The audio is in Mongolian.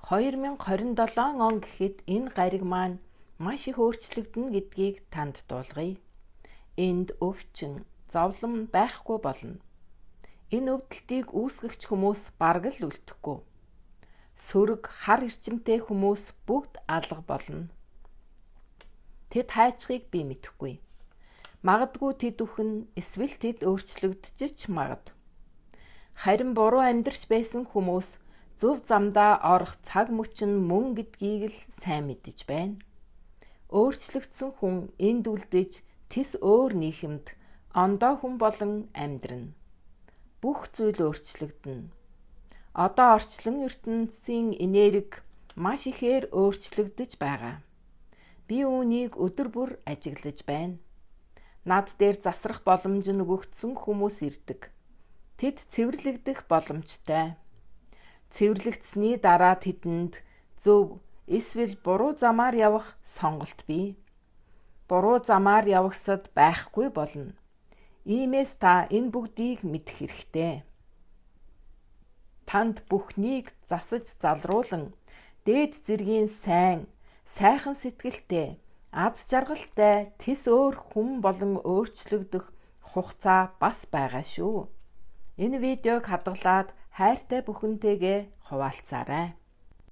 2027 он гэхэд энэ гариг маань маш их өөрчлөгдөнө гэдгийг танд дуулгая. Энд өвчин, зовлон байхгүй болно. Энэ өвдөлтийг үүсгэгч хүмүүс бараг л үлдэхгүй. Сөрөг, хар эрчимтэй хүмүүс бүгд алга болно. Тэд хайчхыг би мэдэхгүй. Магадгүй тэд үхэн эсвэл тэд өөрчлөгдөж магад. Харин буруу амьдарч байсан хүмүүс зөв замдаа орох цаг мөчн мөн гэдгийг л сайн мэдэж байна. Өөрчлөгдсөн хүн энд үлдэж тис өөр нийгэмд ондоо хүн болон амьдрна. Бүх зүйл өөрчлөгдөнө. Одоо орчлон ертөнцийн энерги маш ихээр өөрчлөгдөж байгаа. Би үүнийг өдөр бүр ажиглаж байна. Над дээр засрах боломж нөгөгдсөн хүмүүс ирдэг. Тэд цэвэрлэгдэх боломжтой. Цэвэрлэгдсэний дараа тэдэнд зөв эсвэл буруу замаар явах сонголт бий. Буруу замаар явагсад байхгүй болно. Иймээс та энэ бүгдийг мэдэх хэрэгтэй. Танд бүхнийг засаж залруулан дээд зэргийн сайхан сэтгэлтэй, аз жаргалтай тис өөр хүн болон өөрчлөгдөх хугацаа бас байгаа шүү. Энэ видеог хадгалаад хайртай бүхэнтэйгээ хуваалцаарай.